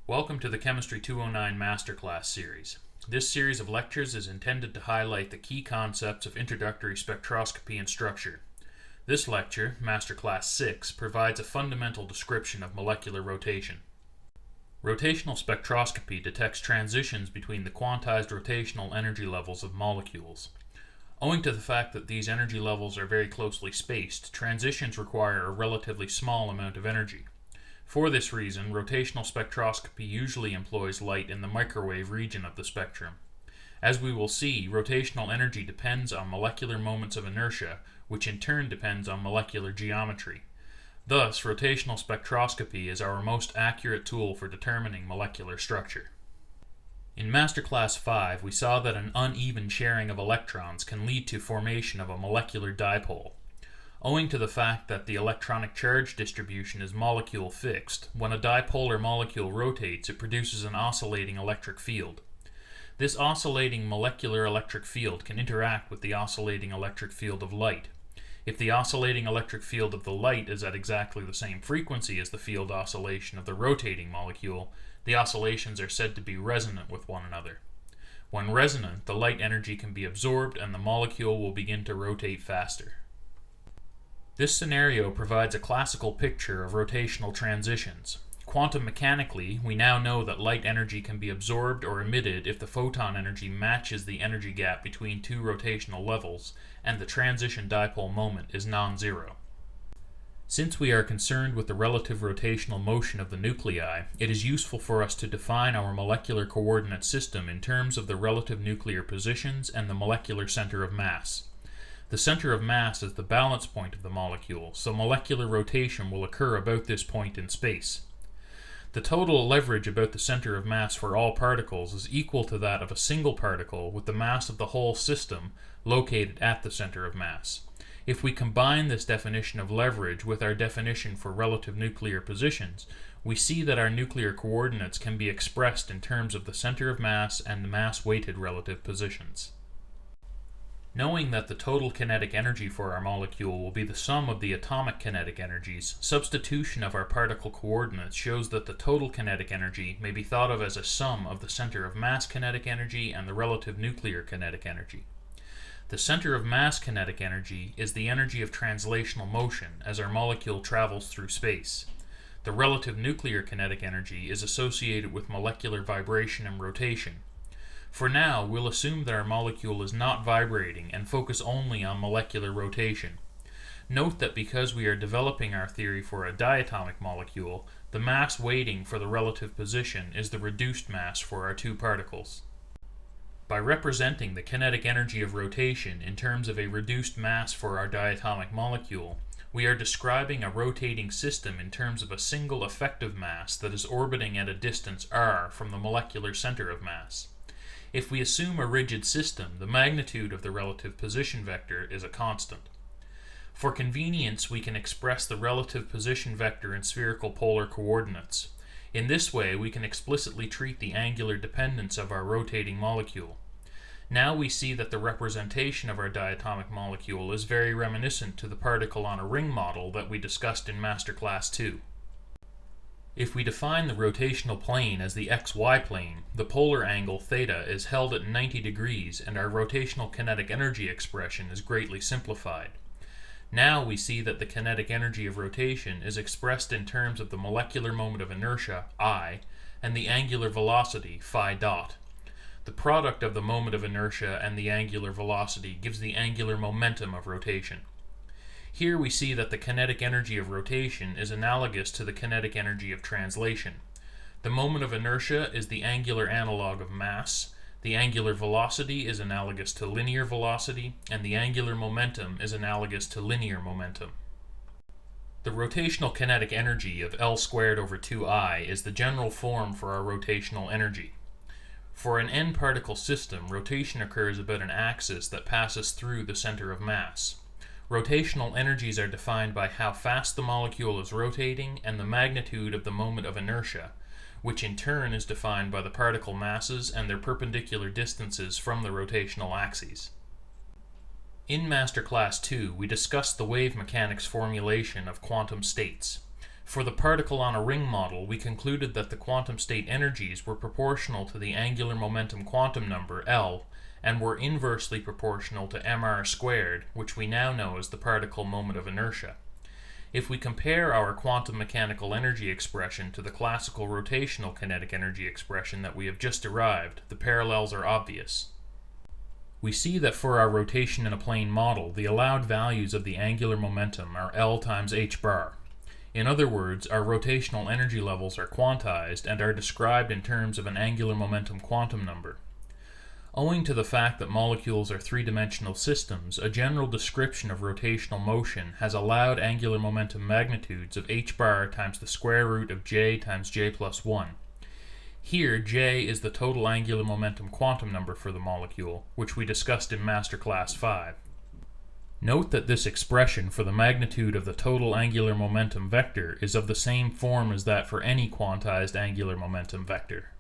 Welcome to the Chemistry 209 Masterclass series. This series of lectures is intended to highlight the key concepts of introductory spectroscopy and structure. This lecture, Masterclass 6, provides a fundamental description of molecular rotation. Rotational spectroscopy detects transitions between the quantized rotational energy levels of molecules. Owing to the fact that these energy levels are very closely spaced, transitions require a relatively small amount of energy. For this reason, rotational spectroscopy usually employs light in the microwave region of the spectrum. As we will see, rotational energy depends on molecular moments of inertia, which in turn depends on molecular geometry. Thus, rotational spectroscopy is our most accurate tool for determining molecular structure. In Masterclass 5, we saw that an uneven sharing of electrons can lead to formation of a molecular dipole. Owing to the fact that the electronic charge distribution is molecule fixed, when a dipolar molecule rotates, it produces an oscillating electric field. This oscillating molecular electric field can interact with the oscillating electric field of light. If the oscillating electric field of the light is at exactly the same frequency as the field oscillation of the rotating molecule, the oscillations are said to be resonant with one another. When resonant, the light energy can be absorbed and the molecule will begin to rotate faster. This scenario provides a classical picture of rotational transitions. Quantum mechanically, we now know that light energy can be absorbed or emitted if the photon energy matches the energy gap between two rotational levels and the transition dipole moment is non-zero. Since we are concerned with the relative rotational motion of the nuclei, it is useful for us to define our molecular coordinate system in terms of the relative nuclear positions and the molecular center of mass. The center of mass is the balance point of the molecule, so molecular rotation will occur about this point in space. The total leverage about the center of mass for all particles is equal to that of a single particle with the mass of the whole system located at the center of mass. If we combine this definition of leverage with our definition for relative nuclear positions, we see that our nuclear coordinates can be expressed in terms of the center of mass and the mass-weighted relative positions. Knowing that the total kinetic energy for our molecule will be the sum of the atomic kinetic energies, substitution of our particle coordinates shows that the total kinetic energy may be thought of as a sum of the center of mass kinetic energy and the relative nuclear kinetic energy. The center of mass kinetic energy is the energy of translational motion as our molecule travels through space. The relative nuclear kinetic energy is associated with molecular vibration and rotation. For now, we'll assume that our molecule is not vibrating and focus only on molecular rotation. Note that because we are developing our theory for a diatomic molecule, the mass weighting for the relative position is the reduced mass for our two particles. By representing the kinetic energy of rotation in terms of a reduced mass for our diatomic molecule, we are describing a rotating system in terms of a single effective mass that is orbiting at a distance r from the molecular center of mass. If we assume a rigid system, the magnitude of the relative position vector is a constant. For convenience, we can express the relative position vector in spherical polar coordinates. In this way, we can explicitly treat the angular dependence of our rotating molecule. Now we see that the representation of our diatomic molecule is very reminiscent to the particle on a ring model that we discussed in Masterclass 2. If we define the rotational plane as the xy plane, the polar angle theta is held at 90 degrees and our rotational kinetic energy expression is greatly simplified. Now we see that the kinetic energy of rotation is expressed in terms of the molecular moment of inertia, I, and the angular velocity, phi dot. The product of the moment of inertia and the angular velocity gives the angular momentum of rotation. Here we see that the kinetic energy of rotation is analogous to the kinetic energy of translation. The moment of inertia is the angular analog of mass, the angular velocity is analogous to linear velocity, and the angular momentum is analogous to linear momentum. The rotational kinetic energy of L squared over 2I is the general form for our rotational energy. For an n-particle system, rotation occurs about an axis that passes through the center of mass. Rotational energies are defined by how fast the molecule is rotating and the magnitude of the moment of inertia, which in turn is defined by the particle masses and their perpendicular distances from the rotational axes. In Masterclass 2, we discussed the wave mechanics formulation of quantum states. For the particle on a ring model, we concluded that the quantum state energies were proportional to the angular momentum quantum number, L, and were inversely proportional to mr squared, which we now know as the particle moment of inertia. If we compare our quantum mechanical energy expression to the classical rotational kinetic energy expression that we have just derived, the parallels are obvious. We see that for our rotation in a plane model, the allowed values of the angular momentum are L times h bar. In other words, our rotational energy levels are quantized and are described in terms of an angular momentum quantum number. Owing to the fact that molecules are three-dimensional systems, a general description of rotational motion has allowed angular momentum magnitudes of h bar times the square root of j times j plus 1. Here, j is the total angular momentum quantum number for the molecule, which we discussed in Master Class 5. Note that this expression for the magnitude of the total angular momentum vector is of the same form as that for any quantized angular momentum vector.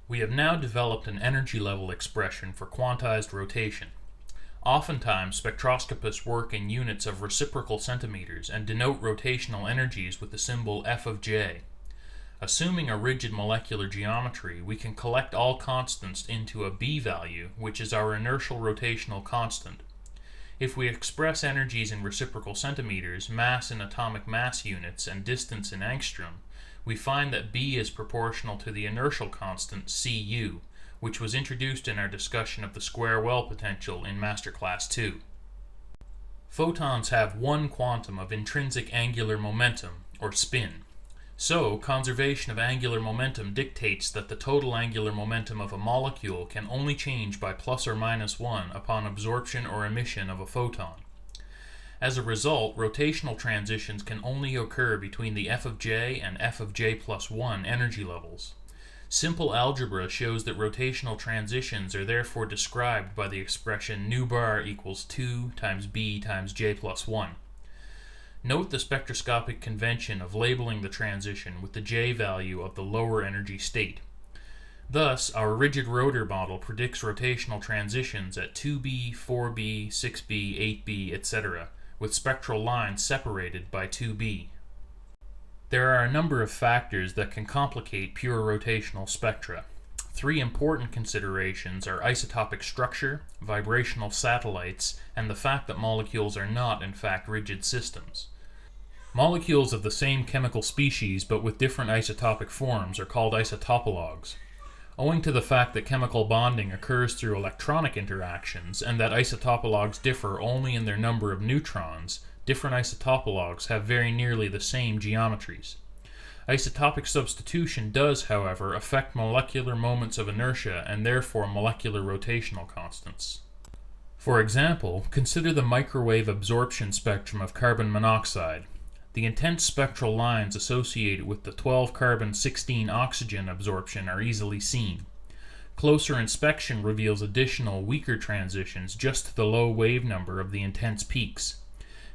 We have now developed an energy level expression for quantized rotation. Oftentimes, spectroscopists work in units of reciprocal centimeters and denote rotational energies with the symbol f of j. Assuming a rigid molecular geometry, we can collect all constants into a b value, which is our inertial rotational constant. If we express energies in reciprocal centimeters, mass in atomic mass units, and distance in angstrom, we find that b is proportional to the inertial constant Cu, which was introduced in our discussion of the square well potential in Master Class 2. Photons have one quantum of intrinsic angular momentum, or spin. So, conservation of angular momentum dictates that the total angular momentum of a molecule can only change by plus or minus 1 upon absorption or emission of a photon. As a result, rotational transitions can only occur between the f of j and f of j plus 1 energy levels. Simple algebra shows that rotational transitions are therefore described by the expression nu bar equals 2 times b times j plus 1. Note the spectroscopic convention of labeling the transition with the j value of the lower energy state. Thus, our rigid rotor model predicts rotational transitions at 2b, 4b, 6b, 8b, etc., with spectral lines separated by 2b. There are a number of factors that can complicate pure rotational spectra. Three important considerations are isotopic structure, vibrational satellites, and the fact that molecules are not, in fact, rigid systems. Molecules of the same chemical species but with different isotopic forms are called isotopologues. Owing to the fact that chemical bonding occurs through electronic interactions and that isotopologues differ only in their number of neutrons, different isotopologues have very nearly the same geometries. Isotopic substitution does, however, affect molecular moments of inertia and therefore molecular rotational constants. For example, consider the microwave absorption spectrum of carbon monoxide. The intense spectral lines associated with the 12-carbon-16 oxygen absorption are easily seen. Closer inspection reveals additional, weaker transitions just to the low wave number of the intense peaks.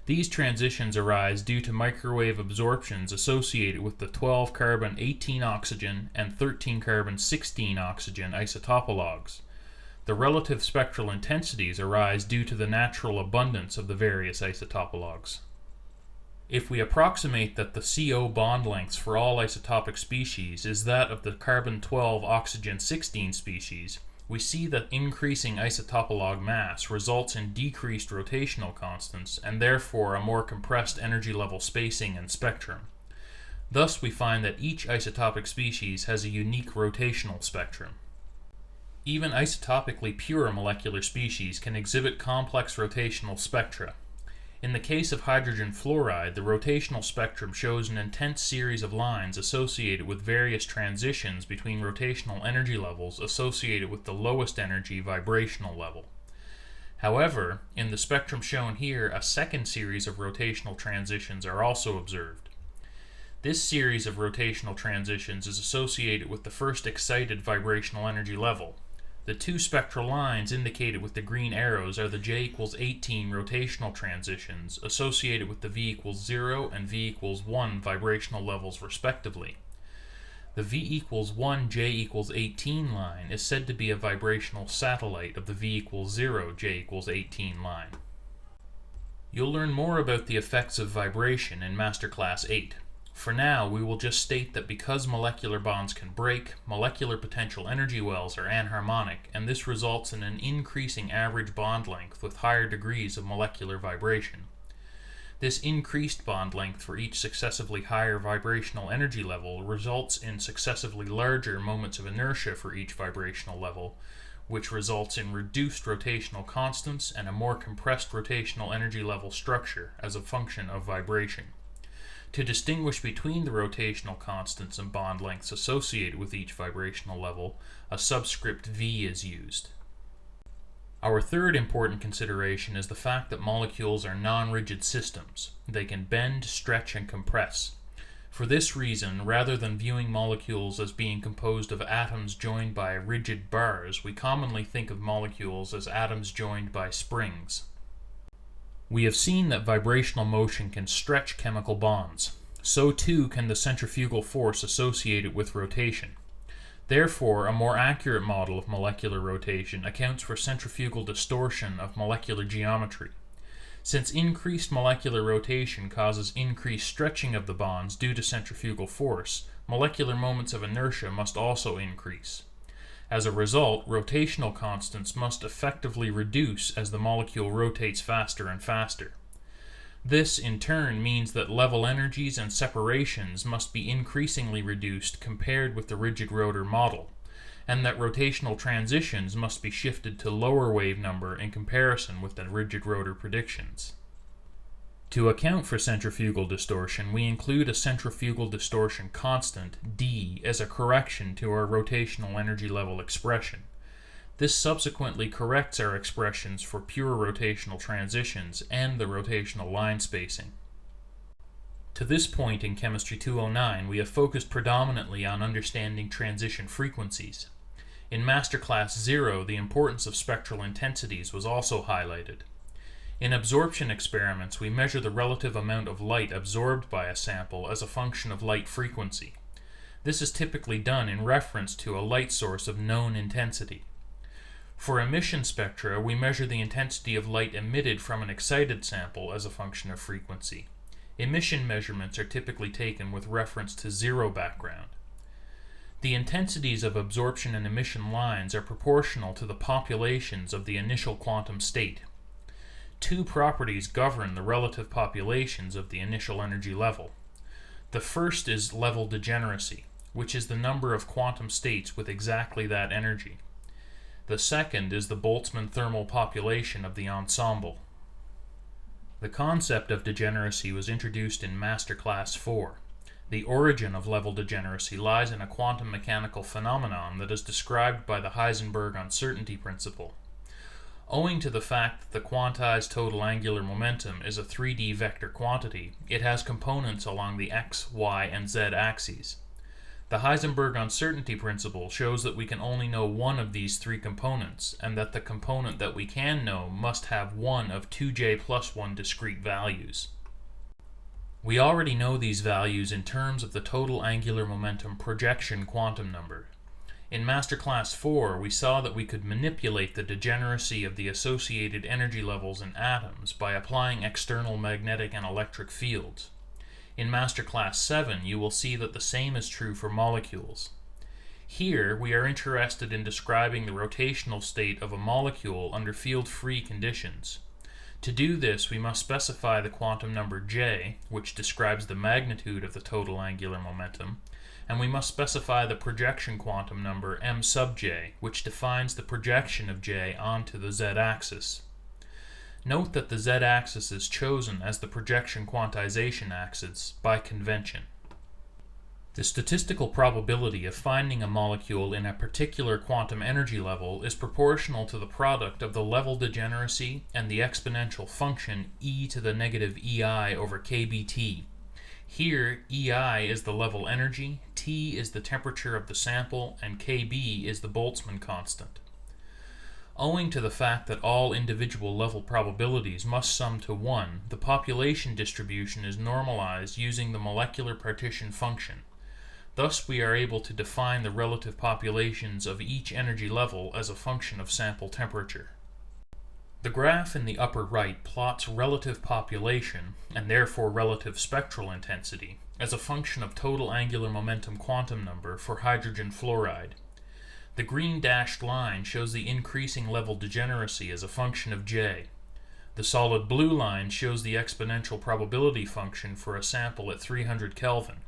These transitions arise due to microwave absorptions associated with the 12-carbon-18 oxygen and 13-carbon-16 oxygen isotopologues. The relative spectral intensities arise due to the natural abundance of the various isotopologues. If we approximate that the CO bond lengths for all isotopic species is that of the carbon-12 oxygen-16 species, we see that increasing isotopologue mass results in decreased rotational constants and therefore a more compressed energy level spacing and spectrum. Thus we find that each isotopic species has a unique rotational spectrum. Even isotopically pure molecular species can exhibit complex rotational spectra. In the case of hydrogen fluoride, the rotational spectrum shows an intense series of lines associated with various transitions between rotational energy levels associated with the lowest energy vibrational level. However, in the spectrum shown here, a second series of rotational transitions are also observed. This series of rotational transitions is associated with the first excited vibrational energy level. The two spectral lines indicated with the green arrows are the J equals 18 rotational transitions associated with the V equals 0 and V equals 1 vibrational levels respectively. The V equals 1 J equals 18 line is said to be a vibrational satellite of the V equals 0 J equals 18 line. You'll learn more about the effects of vibration in Master Class 8. For now, we will just state that because molecular bonds can break, molecular potential energy wells are anharmonic, and this results in an increasing average bond length with higher degrees of molecular vibration. This increased bond length for each successively higher vibrational energy level results in successively larger moments of inertia for each vibrational level, which results in reduced rotational constants and a more compressed rotational energy level structure as a function of vibration. To distinguish between the rotational constants and bond lengths associated with each vibrational level, a subscript V is used. Our third important consideration is the fact that molecules are non-rigid systems. They can bend, stretch, and compress. For this reason, rather than viewing molecules as being composed of atoms joined by rigid bars, we commonly think of molecules as atoms joined by springs. We have seen that vibrational motion can stretch chemical bonds. So too can the centrifugal force associated with rotation. Therefore, a more accurate model of molecular rotation accounts for centrifugal distortion of molecular geometry. Since increased molecular rotation causes increased stretching of the bonds due to centrifugal force, molecular moments of inertia must also increase. As a result, rotational constants must effectively reduce as the molecule rotates faster and faster. This, in turn, means that level energies and separations must be increasingly reduced compared with the rigid rotor model, and that rotational transitions must be shifted to lower wave number in comparison with the rigid rotor predictions. To account for centrifugal distortion, we include a centrifugal distortion constant, d, as a correction to our rotational energy level expression. This subsequently corrects our expressions for pure rotational transitions and the rotational line spacing. To this point in Chemistry 209, we have focused predominantly on understanding transition frequencies. In Masterclass 0, the importance of spectral intensities was also highlighted. In absorption experiments, we measure the relative amount of light absorbed by a sample as a function of light frequency. This is typically done in reference to a light source of known intensity. For emission spectra, we measure the intensity of light emitted from an excited sample as a function of frequency. Emission measurements are typically taken with reference to zero background. The intensities of absorption and emission lines are proportional to the populations of the initial quantum state. Two properties govern the relative populations of the initial energy level. The first is level degeneracy, which is the number of quantum states with exactly that energy. The second is the Boltzmann thermal population of the ensemble. The concept of degeneracy was introduced in Masterclass 4. The origin of level degeneracy lies in a quantum mechanical phenomenon that is described by the Heisenberg uncertainty principle. Owing to the fact that the quantized total angular momentum is a 3D vector quantity, it has components along the x, y, and z axes. The Heisenberg uncertainty principle shows that we can only know one of these three components, and that the component that we can know must have one of 2j plus 1 discrete values. We already know these values in terms of the total angular momentum projection quantum number. In Masterclass 4, we saw that we could manipulate the degeneracy of the associated energy levels in atoms by applying external magnetic and electric fields. In Masterclass 7, you will see that the same is true for molecules. Here, we are interested in describing the rotational state of a molecule under field-free conditions. To do this, we must specify the quantum number j, which describes the magnitude of the total angular momentum, and we must specify the projection quantum number m sub j, which defines the projection of j onto the z-axis. Note that the z-axis is chosen as the projection quantization axis by convention. The statistical probability of finding a molecule in a particular quantum energy level is proportional to the product of the level degeneracy and the exponential function e to the negative ei over kBt. Here, ei is the level energy, T is the temperature of the sample, and Kb is the Boltzmann constant. Owing to the fact that all individual level probabilities must sum to 1, the population distribution is normalized using the molecular partition function. Thus, we are able to define the relative populations of each energy level as a function of sample temperature. The graph in the upper right plots relative population, and therefore relative spectral intensity, as a function of total angular momentum quantum number for hydrogen fluoride. The green dashed line shows the increasing level degeneracy as a function of J. The solid blue line shows the exponential probability function for a sample at 300 Kelvin,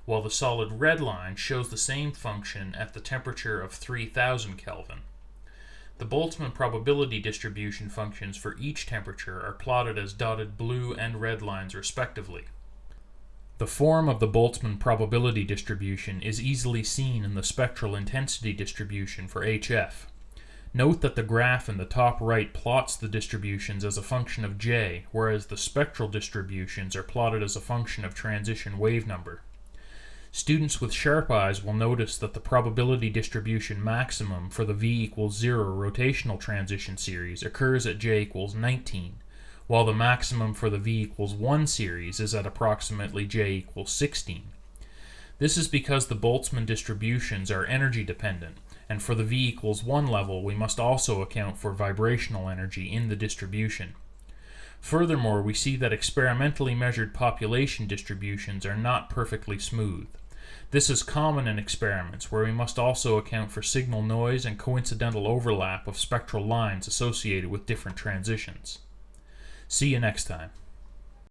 while the solid red line shows the same function at the temperature of 3000 Kelvin. The Boltzmann probability distribution functions for each temperature are plotted as dotted blue and red lines respectively. The form of the Boltzmann probability distribution is easily seen in the spectral intensity distribution for HF. Note that the graph in the top right plots the distributions as a function of J, whereas the spectral distributions are plotted as a function of transition wave number. Students with sharp eyes will notice that the probability distribution maximum for the V equals 0 rotational transition series occurs at J equals 19, while the maximum for the V equals 1 series is at approximately J equals 16. This is because the Boltzmann distributions are energy dependent, and for the V equals 1 level we must also account for vibrational energy in the distribution. Furthermore, we see that experimentally measured population distributions are not perfectly smooth. This is common in experiments where we must also account for signal noise and coincidental overlap of spectral lines associated with different transitions. See you next time.